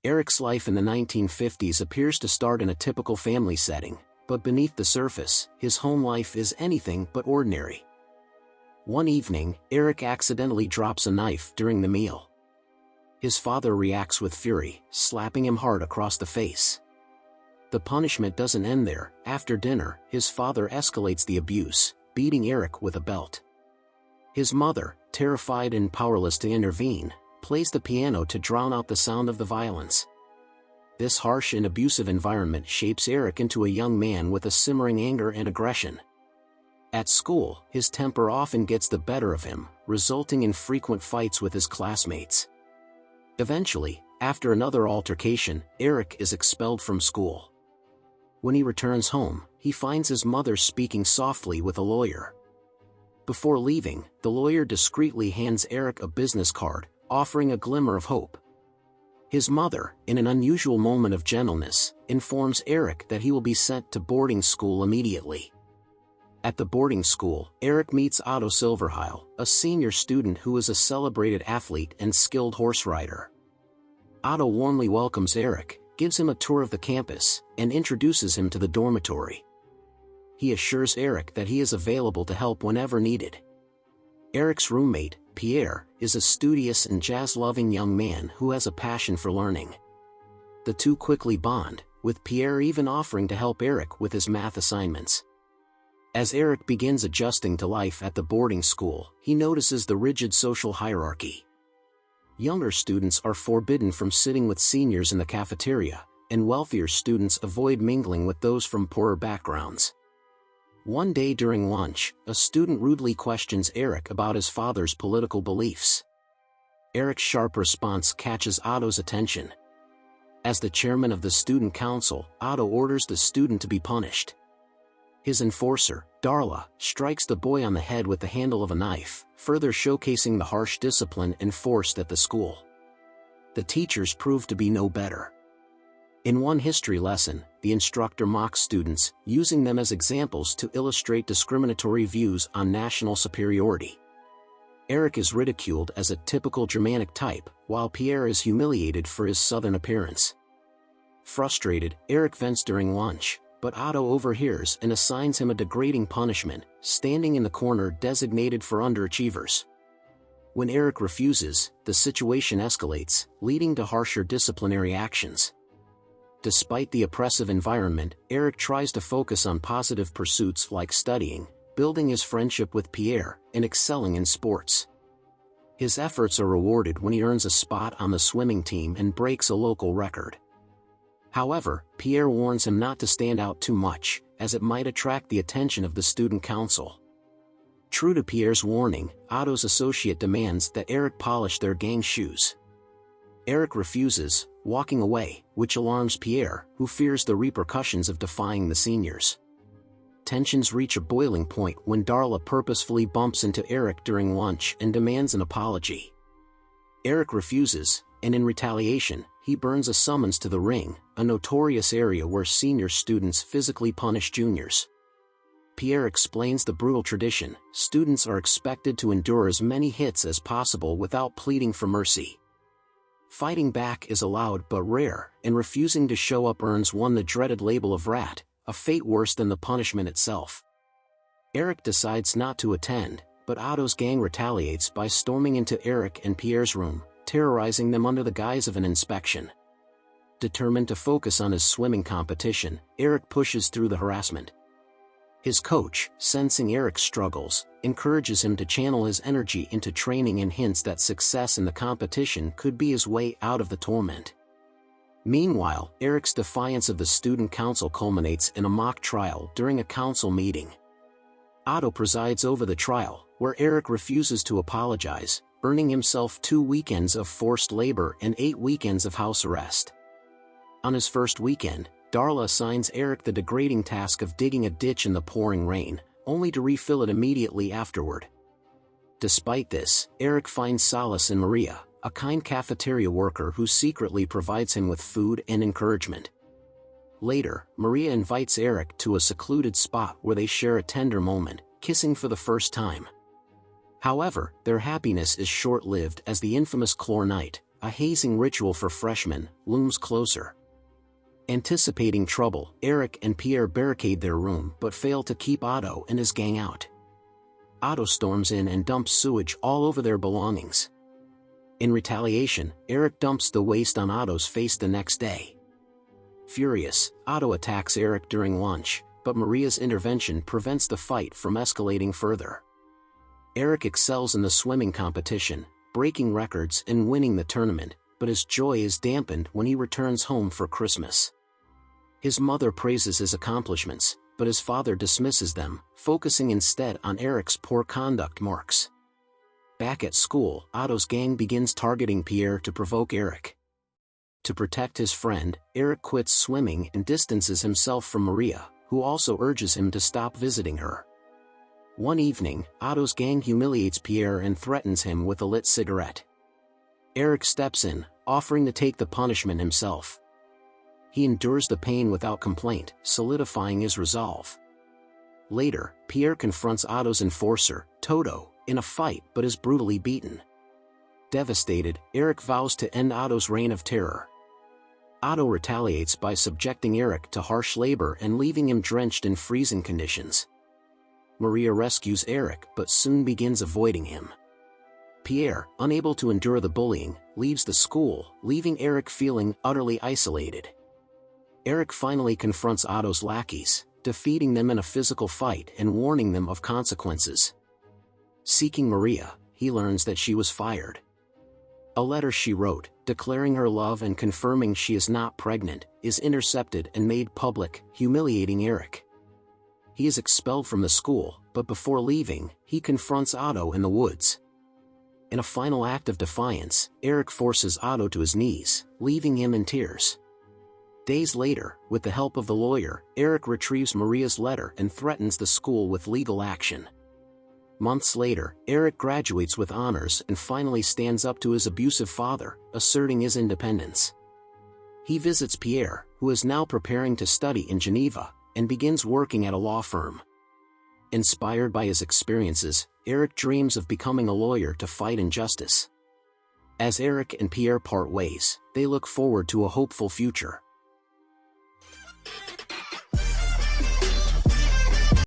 Erik's life in the 1950s appears to start in a typical family setting, but beneath the surface, his home life is anything but ordinary. One evening, Erik accidentally drops a knife during the meal. His father reacts with fury, slapping him hard across the face. The punishment doesn't end there. After dinner, his father escalates the abuse, beating Erik with a belt. His mother, terrified and powerless to intervene, plays the piano to drown out the sound of the violence. This harsh and abusive environment shapes Erik into a young man with a simmering anger and aggression. At school, his temper often gets the better of him, resulting in frequent fights with his classmates. Eventually, after another altercation, Erik is expelled from school. When he returns home, he finds his mother speaking softly with a lawyer. Before leaving, the lawyer discreetly hands Erik a business card, offering a glimmer of hope. His mother, in an unusual moment of gentleness, informs Erik that he will be sent to boarding school immediately. At the boarding school, Erik meets Otto Silverheil, a senior student who is a celebrated athlete and skilled horse rider. Otto warmly welcomes Erik, gives him a tour of the campus, and introduces him to the dormitory. He assures Erik that he is available to help whenever needed. Erik's roommate, Pierre, is a studious and jazz-loving young man who has a passion for learning. The two quickly bond, with Pierre even offering to help Erik with his math assignments. As Erik begins adjusting to life at the boarding school, he notices the rigid social hierarchy. Younger students are forbidden from sitting with seniors in the cafeteria, and wealthier students avoid mingling with those from poorer backgrounds. One day during lunch, a student rudely questions Erik about his father's political beliefs. Erik's sharp response catches Otto's attention. As the chairman of the student council, Otto orders the student to be punished. His enforcer, Darla, strikes the boy on the head with the handle of a knife, further showcasing the harsh discipline enforced at the school. The teachers prove to be no better. In one history lesson, the instructor mocks students, using them as examples to illustrate discriminatory views on national superiority. Erik is ridiculed as a typical Germanic type, while Pierre is humiliated for his southern appearance. Frustrated, Erik vents during lunch, but Otto overhears and assigns him a degrading punishment, standing in the corner designated for underachievers. When Erik refuses, the situation escalates, leading to harsher disciplinary actions. Despite the oppressive environment, Erik tries to focus on positive pursuits like studying, building his friendship with Pierre, and excelling in sports. His efforts are rewarded when he earns a spot on the swimming team and breaks a local record. However, Pierre warns him not to stand out too much, as it might attract the attention of the student council. True to Pierre's warning, Otto's associate demands that Erik polish their gang shoes. Erik refuses, walking away, which alarms Pierre, who fears the repercussions of defying the seniors. Tensions reach a boiling point when Darla purposefully bumps into Erik during lunch and demands an apology. Erik refuses, and in retaliation, he burns a summons to the ring, a notorious area where senior students physically punish juniors. Pierre explains the brutal tradition: students are expected to endure as many hits as possible without pleading for mercy. Fighting back is allowed but rare, and refusing to show up earns one the dreaded label of rat, a fate worse than the punishment itself. Erik decides not to attend, but Otto's gang retaliates by storming into Erik and Pierre's room, terrorizing them under the guise of an inspection. Determined to focus on his swimming competition, Erik pushes through the harassment. His coach, sensing Erik's struggles, encourages him to channel his energy into training and hints that success in the competition could be his way out of the torment. Meanwhile, Erik's defiance of the student council culminates in a mock trial during a council meeting. Otto presides over the trial, where Erik refuses to apologize, earning himself 2 weekends of forced labor and 8 weekends of house arrest. On his first weekend, Darla assigns Erik the degrading task of digging a ditch in the pouring rain, only to refill it immediately afterward. Despite this, Erik finds solace in Maria, a kind cafeteria worker who secretly provides him with food and encouragement. Later, Maria invites Erik to a secluded spot where they share a tender moment, kissing for the first time. However, their happiness is short-lived as the infamous chlor night, a hazing ritual for freshmen, looms closer. Anticipating trouble, Erik and Pierre barricade their room but fail to keep Otto and his gang out. Otto storms in and dumps sewage all over their belongings. In retaliation, Erik dumps the waste on Otto's face the next day. Furious, Otto attacks Erik during lunch, but Maria's intervention prevents the fight from escalating further. Erik excels in the swimming competition, breaking records and winning the tournament, but his joy is dampened when he returns home for Christmas. His mother praises his accomplishments, but his father dismisses them, focusing instead on Erik's poor conduct marks. Back at school, Otto's gang begins targeting Pierre to provoke Erik. To protect his friend, Erik quits swimming and distances himself from Maria, who also urges him to stop visiting her. One evening, Otto's gang humiliates Pierre and threatens him with a lit cigarette. Erik steps in, offering to take the punishment himself. He endures the pain without complaint, solidifying his resolve. Later, Pierre confronts Otto's enforcer, Toto, in a fight but is brutally beaten. Devastated, Erik vows to end Otto's reign of terror. Otto retaliates by subjecting Erik to harsh labor and leaving him drenched in freezing conditions. Maria rescues Erik but soon begins avoiding him. Pierre, unable to endure the bullying, leaves the school, leaving Erik feeling utterly isolated. Erik finally confronts Otto's lackeys, defeating them in a physical fight and warning them of consequences. Seeking Maria, he learns that she was fired. A letter she wrote, declaring her love and confirming she is not pregnant, is intercepted and made public, humiliating Erik. He is expelled from the school, but before leaving, he confronts Otto in the woods. In a final act of defiance, Erik forces Otto to his knees, leaving him in tears. Days later, with the help of the lawyer, Erik retrieves Maria's letter and threatens the school with legal action. Months later, Erik graduates with honors and finally stands up to his abusive father, asserting his independence. He visits Pierre, who is now preparing to study in Geneva, and begins working at a law firm. Inspired by his experiences, Erik dreams of becoming a lawyer to fight injustice. As Erik and Pierre part ways, they look forward to a hopeful future.